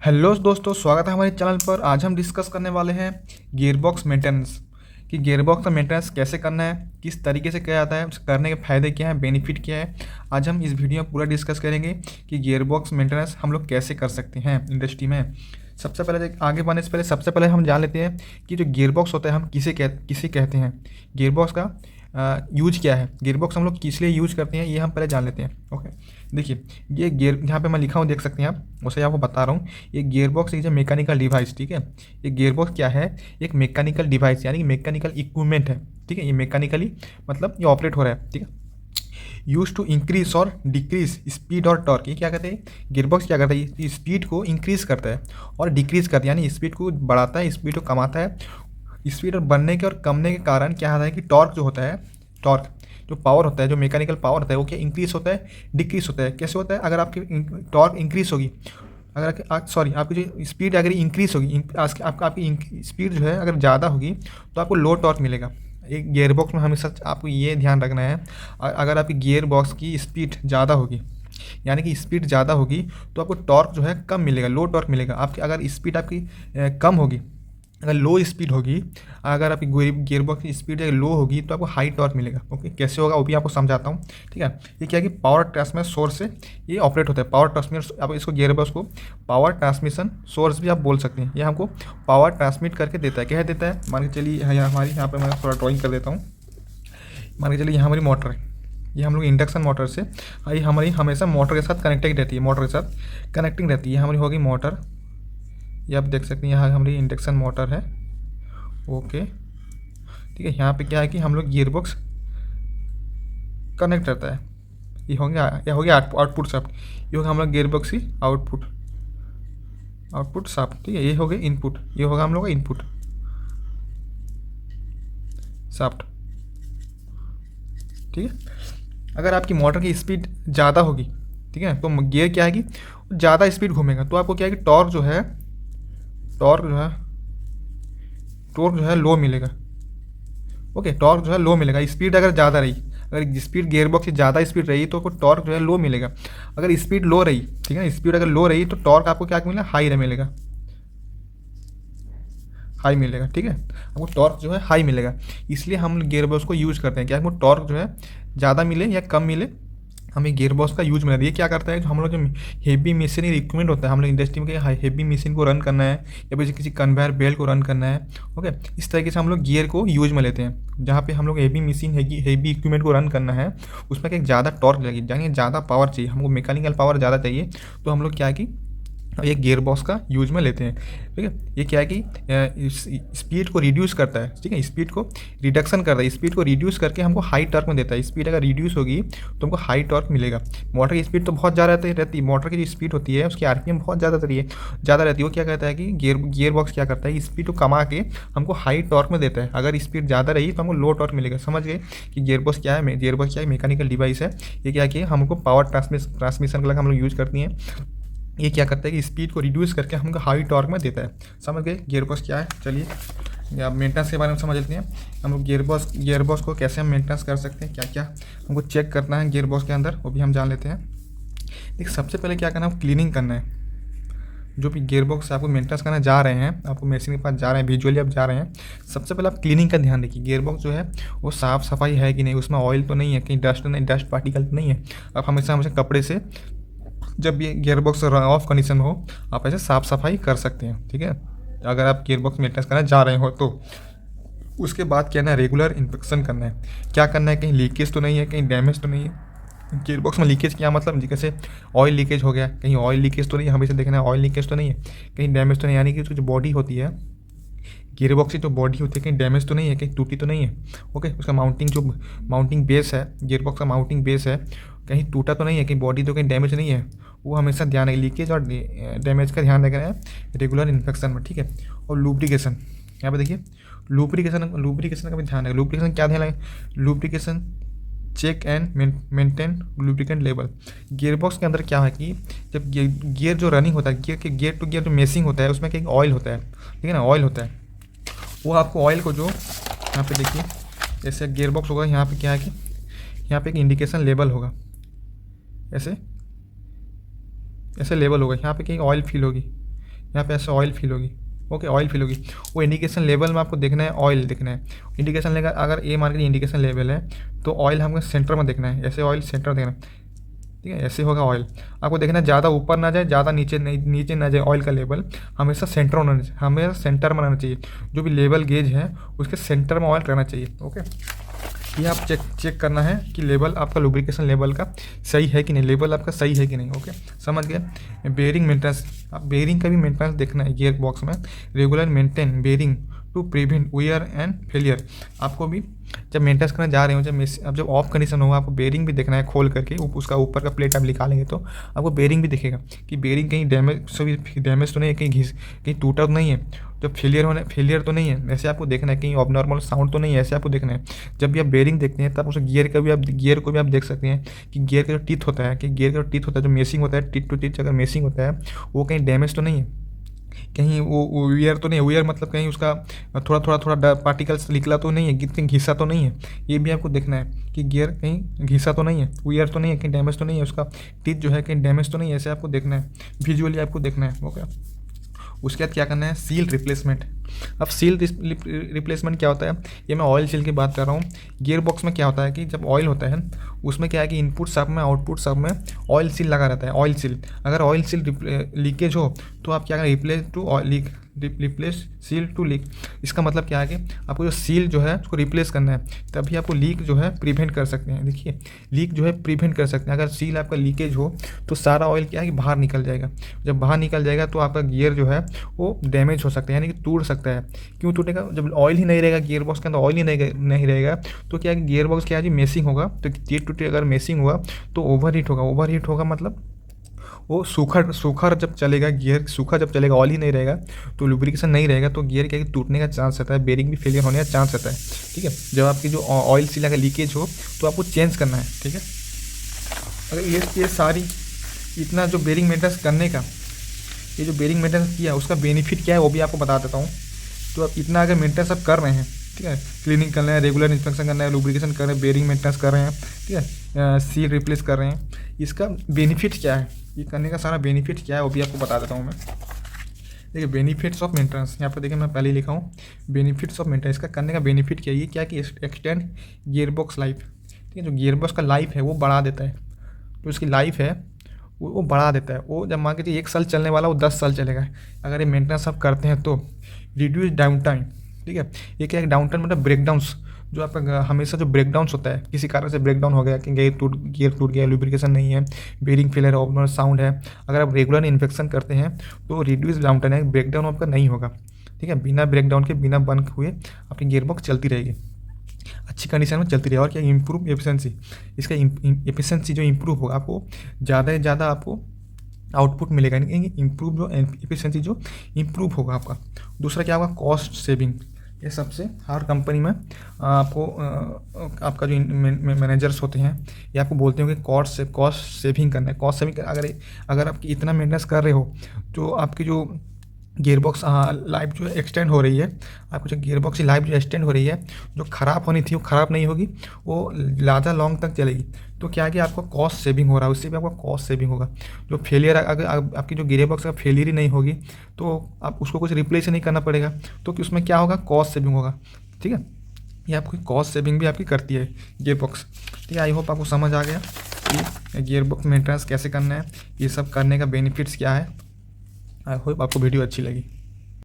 Hello दोस्तों, स्वागत है हमारे चैनल पर। आज हम डिस्कस करने वाले हैं गियरबॉक्स मेंटेनेंस कि गियरबॉक्स का मेंटेनेंस कैसे करना है, किस तरीके से किया जाता है, उसे करने के फ़ायदे क्या हैं, बेनिफिट क्या है। आज हम इस वीडियो में पूरा डिस्कस करेंगे कि गियरबॉक्स मेंटेनेंस हम लोग कैसे कर सकते हैं इंडस्ट्री में। सबसे पहले आगे बढ़ने से पहले सबसे पहले हम जान लेते हैं कि जो गियरबॉक्स होता है हम किसे कहते हैं, गियरबॉक्स का यूज क्या है, गियरबॉक्स हम लोग किस लिए यूज करते हैं, ये हम पहले जान लेते हैं। ओके, देखिए ये गियर यहाँ पे मैं लिखा हूँ, देख सकते हैं आप, उसे आपको बता रहा हूँ। ये gearbox is a mechanical device, ठीक है। ये गियरबॉक्स क्या है, एक मैकेनिकल डिवाइस यानी कि मैकेनिकल इक्विपमेंट है, ठीक है। ये मैकेनिकली मतलब ये ऑपरेट हो रहा है, ठीक है। यूज टू इंक्रीज और डिक्रीज स्पीड और टॉर्क। ये क्या कहते हैं, गियरबॉक्स क्या करता है, ये स्पीड को इंक्रीज करता है और डिक्रीज करता है, यानी स्पीड को बढ़ाता है, स्पीड को कमाता है। स्पीड और बढ़ने के और कमने के कारण क्या होता है कि टॉर्क जो होता है, टॉर्क जो पावर होता है, जो मैकेनिकल पावर होता है, वो क्या इंक्रीज होता है, डिक्रीज होता है। कैसे होता है, अगर आपकी टॉर्क इंक्रीज होगी, अगर आपकी जो स्पीड अगर इंक्रीज होगी, आपकी स्पीड जो है अगर ज़्यादा होगी तो आपको लो टॉर्क मिलेगा। एक गियर बॉक्स में हमेशा आपको ये ध्यान रखना है, अगर आपकी गियर बॉक्स की स्पीड ज़्यादा होगी, यानी कि स्पीड ज़्यादा होगी तो आपको टॉर्क जो है कम मिलेगा, लो टॉर्क मिलेगा। आपकी अगर स्पीड आपकी कम होगी, अगर लो स्पीड होगी, अगर आपकी गियर बॉक्स की स्पीड अगर लो होगी तो आपको हाई टॉर्क मिलेगा। ओके, कैसे होगा वो भी आपको समझाता हूँ, ठीक है। ये क्या है कि पावर ट्रांसमिशन सोर्स से ये ऑपरेट होता है। पावर ट्रांसमिशन, आप इसको गियर बॉक्स को पावर ट्रांसमिशन सोर्स भी आप बोल सकते हैं। ये हमको पावर ट्रांसमिट करके देता है। क्या देता है, मान के चलिए हमारी यहाँ पर मैं थोड़ा ड्रॉइंग कर देता हूँ। मान के चलिए यहाँ हमारी मोटर है, ये हम लोग इंडक्शन मोटर से, ये हमारी हमेशा मोटर के साथ कनेक्टेड रहती है, मोटर के साथ कनेक्टिंग रहती है। हमारी होगी मोटर, ये आप देख सकते हैं, यहाँ हमारी इंडक्शन मोटर है। ओके, ठीक है। यहाँ पे क्या है कि हम लोग गियर बॉक्स कनेक्ट रहता है। ये हो गया आउटपुट शाफ्ट। ये होगा हम लोग गियर बॉक्स की आउटपुट शाफ्ट, ठीक है। ये हो गया इनपुट, ये होगा हम लोग का इनपुट शाफ्ट, ठीक है। अगर आपकी मोटर की स्पीड ज़्यादा होगी, ठीक है, तो गियर क्या है कि ज़्यादा स्पीड घूमेगा, तो आपको क्या है कि टॉर्क जो है लो मिलेगा। ओके, टॉर्क जो है लो मिलेगा। स्पीड अगर ज़्यादा रही, अगर स्पीड गियर बॉक्स की ज़्यादा स्पीड रही तो टॉर्क जो है लो मिलेगा। अगर स्पीड लो रही, ठीक है, स्पीड अगर लो रही तो टॉर्क आपको क्या मिलेगा, हाई मिलेगा, हाई मिलेगा, ठीक है। आपको टॉर्क जो है हाई मिलेगा। इसलिए हम गियर बॉक्स को यूज़ करते हैं, क्या हमको टॉर्क जो है ज़्यादा मिले या कम मिले, हमें गियर बॉक्स का यूज मिला। ये क्या करता है, जो हम लोग जो हेवी मशीनरी इक्विपमेंट होता है, हम लोग इंडस्ट्री में हेवी मशीन को रन करना है या फिर किसी कन्वेयर बेल्ट को रन करना है, ओके, इस तरीके से हम लोग गियर को यूज में लेते हैं। जहाँ पे हम लोग हेवी मशीन हेवी इक्विपमेंट को रन करना है, उसमें एक ज़्यादा टॉर्क लगेगी, यानी ज़्यादा पावर चाहिए हमको, मैकेनिकल पावर ज़्यादा चाहिए, तो हम लोग क्या है कि ये गियर बॉक्स का यूज में लेते हैं, ठीक है। ये क्या है कि स्पीड को रिड्यूस करता है, ठीक है, स्पीड को रिडक्शन करता है, स्पीड को रिड्यूस करके हमको हाई टॉर्क में देता है। स्पीड अगर रिड्यूस होगी तो हमको हाई टॉर्क मिलेगा। मोटर की स्पीड तो बहुत ज़्यादा रहती है, मोटर की जो स्पीड होती है उसकी आरपीएम बहुत ज़्यादा रहती है। वो क्या कहता है कि गियर बॉक्स क्या करता है, स्पीड को कमा के हमको हाई टॉर्क में देता है। अगर स्पीड ज़्यादा रही तो हमको लो टॉर्क मिलेगा। समझ गए कि गियर बॉक्स क्या है, गियर बॉक्स क्या है, मैकेनिकल डिवाइस है। ये क्या है कि हमको पावर ट्रांसमिशन के लिए हम लोग यूज़ करती हैं। ये क्या करता है कि स्पीड को रिड्यूस करके हमको हाई टॉर्क में देता है। समझ गए गियर बॉक्स क्या है। चलिए अब मेंटेनेंस के बारे में समझ लेते हैं। हम लोग गियर बॉक्स को कैसे हम मेंटेनेंस कर सकते हैं, क्या क्या हमको चेक करना है गियर बॉक्स के अंदर, वो भी हम जान लेते हैं। देखिए सबसे पहले क्या करना है, क्लीनिंग करना है। जो भी गियर बॉक्स आपको मेंटेनेंस करना जा रहे हैं, आपको मशीन के पास जा रहे हैं, विजुअली आप जा रहे हैं, सबसे पहले आप क्लीनिंग का ध्यान रखिए। गियर बॉक्स जो है वो साफ़ सफाई है कि नहीं, उसमें ऑयल तो नहीं है, कहीं डस्ट पार्टिकल तो नहीं है। आप हमेशा कपड़े से, जब ये गियर बॉक्स ऑफ कंडीशन में हो, आप ऐसे साफ़ सफाई कर सकते हैं, ठीक है। अगर आप गियर बॉक्स मेंटेनेंस करना जा रहे हो तो उसके बाद क्या है, रेगुलर इंस्पेक्शन करना है। क्या करना है, कहीं लीकेज तो नहीं है, कहीं डैमेज तो नहीं है। गियर बॉक्स में लीकेज क्या मतलब, जैसे ऑयल लीकेज हो गया, कहीं ऑयल लीकेज तो नहीं है, हमेशा देखना है ऑयल लीकेज तो नहीं है, कहीं डैमेज तो नहीं, यानी कि जो बॉडी होती है गियर बॉक्स की, जो बॉडी होती है कहीं डैमेज तो नहीं है, कहीं टूटी तो नहीं है। ओके, उसका माउंटिंग बेस है, गियर बॉक्स का माउंटिंग बेस है, कहीं टूटा तो नहीं है, कहीं बॉडी तो कहीं डैमेज नहीं है, वो हमेशा ध्यान रखें। लीकेज और डैमेज का ध्यान रखना है रेगुलर इन्फेक्शन में, ठीक है। और लुब्रिकेशन, यहाँ पे देखिए लुब्रिकेशन का भी ध्यान रखें। लुब्रिकेशन क्या ध्यान रखें, lubrication check and maintain lubricant level. Gear box के अंदर क्या है कि जब गियर जो रनिंग होता है, गियर टू गियर जो मेसिंग होता है, उसमें एक ऑयल होता है, ठीक है ना, ऑयल होता है। वो आपको ऑयल को जो यहाँ पे देखिए, जैसे गियर बॉक्स होगा, यहाँ पे क्या है कि यहाँ पे एक इंडिकेशन लेवल होगा, ऐसे लेवल होगा, यहाँ पे कहीं ऑयल फील होगी, यहाँ पे ऐसे ऑयल फील होगी, ओके, ऑयल फील होगी। वो इंडिकेशन लेवल में आपको देखना है, ऑयल देखना है। इंडिकेशन लेगा अगर ए मान के इंडिकेशन लेवल है तो ऑयल हमको सेंटर में देखना है, ऐसे ऑयल सेंटर देखना है, ठीक है, ऐसे होगा ऑयल। आपको देखना है ज़्यादा ऊपर ना जाए, ज़्यादा नीचे नहीं, नीचे ना जाए, ऑयल का लेवल हमेशा सेंटर होना, हमेशा सेंटर में रहना चाहिए। जो भी लेवल गेज है उसके सेंटर में ऑयल रहना चाहिए, ओके। ये आप चेक करना है कि लेवल आपका लुब्रिकेशन लेवल का सही है कि नहीं, लेवल आपका सही है कि नहीं, ओके, समझ गए। बेयरिंग मेंटेनेंस, आप बेयरिंग का भी मेंटेनेंस देखना है गियर बॉक्स में। Regular maintain bearing to prevent wear and failure. आपको भी जब मेंटेनेंस करने जा रहे हो, जब ऑफ कंडीशन होगा, आपको बेयरिंग भी देखना है खोल करके। उसका ऊपर का प्लेट आप निकालेंगे तो आपको बेयरिंग भी दिखेगा कि बेयरिंग कहीं डैमेज तो नहीं है, कहीं टूटा तो नहीं है, जब फेलियर तो नहीं है, ऐसे आपको देखना है। कहीं ऑबनॉर्मल साउंड तो नहीं है, ऐसे आपको देखना है। जब भी आप बेयरिंग देखते हैं तब उस गियर को भी आप देख सकते हैं कि गियर का जो टीथ होता है, जो मेसिंग होता है, टीथ टू टीथ अगर मेसिंग होता है वो कहीं डैमेज तो नहीं है, कहीं वो वियर तो नहीं है, वियर मतलब कहीं उसका थोड़ा पार्टिकल्स निकला तो नहीं है, कहीं घिसा तो नहीं है। ये भी आपको देखना है कि गियर कहीं घिसा तो नहीं है, वियर तो नहीं है, कहीं डैमेज तो नहीं है, उसका टीथ जो है कहीं डैमेज तो नहीं है, ऐसे आपको देखना है, विजुअली आपको देखना है, ओके। उसके बाद क्या करना है, सील रिप्लेसमेंट। अब सील रिप्लेसमेंट क्या होता है, ये मैं ऑयल सील की बात कर रहा हूँ। गियर बॉक्स में क्या होता है कि जब ऑयल होता है उसमें क्या है कि इनपुट सब में आउटपुट सब में ऑयल सील लगा रहता है, ऑयल सील। अगर ऑयल सील लीकेज हो तो आप क्या करें, रिप्लेस सील टू लीक। इसका मतलब क्या है कि आपको जो सील जो है उसको रिप्लेस करना है, तभी आपको लीक जो है प्रिवेंट कर सकते हैं। देखिए, लीक जो है प्रिवेंट कर सकते हैं। अगर सील आपका लीकेज हो तो सारा ऑयल क्या है कि बाहर निकल जाएगा। जब बाहर निकल जाएगा तो आपका गियर जो है वो डैमेज हो सकता है, यानी कि टूट सकता है। क्यों टूटेगा, जब ऑयल ही नहीं रहेगा गियर बॉक्स के अंदर, ऑयल ही नहीं रहेगा तो क्या है कि गियर बॉक्स क्या है जी मेसिंग होगा। तो टीट टूटे अगर मेसिंग हुआ तो ओवरहीट होगा मतलब वो सूखा जब चलेगा, गियर सूखा जब चलेगा, ऑयल ही नहीं रहेगा तो लुब्रिकेशन नहीं रहेगा तो गियर क्या टूटने का चांस रहता है, बेरिंग भी फेलियर होने का चांस रहता है, ठीक है। जब आपकी जो ऑयल सील का लीकेज हो तो आपको चेंज करना है, ठीक है। अगर ये सारी इतना जो बेरिंग मेंटेनेंस करने का, ये जो बेरिंग मेंटेनेंस किया उसका बेनिफिट क्या है वो भी आपको बता देता हूँ। तो आप इतना अगर मेंटेनेंस आप कर रहे हैं, ठीक है, क्लीनिंग कर रहे हैं, रेगुलर इंस्पेक्शन करना है, लुब्रिकेशन कर रहे हैं, बेरिंग मेंटेनेंस कर रहे हैं, ठीक है, सील रिप्लेस कर रहे हैं, इसका बेनिफिट क्या है, ये करने का सारा बेनिफिट क्या है वो भी आपको बता देता हूँ मैं। देखिए, बेनिफिट्स ऑफ मेंटेनेंस, यहाँ पर देखिए मैं पहले ही लिखा हूँ बेनिफिट्स ऑफ मेंटेनेंस। इसका करने का बेनिफिट क्या है, ये क्या कि एक्सटेंड गियर बॉक्स लाइफ, ठीक है। जो गियर बॉक्स का लाइफ है वो बढ़ा देता है, जो इसकी लाइफ है वो बढ़ा देता है। वो जब मान के चलिए 1 साल चलने वाला वो 10 साल चलेगा अगर ये मेंटेनेंस आप करते हैं तो। रिड्यूस डाउन टाइम, ठीक है। ये क्या है, डाउन टाइम मतलब ब्रेकडाउंस, जो आपका हमेशा जो ब्रेकडाउन होता है, किसी कारण से ब्रेकडाउन हो गया कि गियर टूट गया, लुब्रिकेशन नहीं है, बेरिंग फेलियर, ऑब्नॉर्मल साउंड है, अगर आप रेगुलर इन्फेक्शन करते हैं तो रिड्यूस डाउन टाइम है, ब्रेकडाउन आपका नहीं होगा, ठीक है। बिना ब्रेकडाउन के, बिना बंद हुए आपकी गियर बॉक्स चलती रहेगी, अच्छी कंडीशन में चलती रहेगी। और क्या, इम्प्रूव एफिशिएंसी, इसका एफिशिएंसी जो इम्प्रूव होगा, आपको ज़्यादा से ज़्यादा आपको आउटपुट मिलेगा, यानी इम्प्रूव जो एफिशिएंसी जो इम्प्रूव होगा आपका। दूसरा क्या होगा, कॉस्ट सेविंग। ये सबसे हर कंपनी में आपको आपका जो मैनेजर्स होते हैं ये आपको बोलते हैं कि कॉस्ट सेविंग करना है। कॉस्ट सेविंग अगर आप इतना मेंटेनेंस कर रहे हो तो आपकी जो गियर बॉक्स लाइफ जो एक्सटेंड हो रही है, आपकी जो गियर बॉक्स की लाइफ जो एक्सटेंड हो रही है, जो ख़राब होनी थी वो ख़राब नहीं होगी, वो ज़्यादा लॉन्ग तक चलेगी। तो क्या है कि आपको कॉस्ट सेविंग हो रहा है, उससे भी आपका कॉस्ट सेविंग होगा। जो फेलियर, अगर आपकी जो गियर बॉक्स का फेलियर ही नहीं होगी तो आप उसको कुछ रिप्लेस नहीं करना पड़ेगा, तो कि उसमें क्या होगा, कॉस्ट सेविंग होगा, ठीक है। ये आपकी कॉस्ट सेविंग भी आपकी करती है गियर बॉक्स, ठीक है। आई होप आपको समझ आ गया कि गियर बॉक्स मेंटेनेंस कैसे करना है, ये सब करने का बेनिफिट्स क्या है। आई होप आपको वीडियो अच्छी लगी।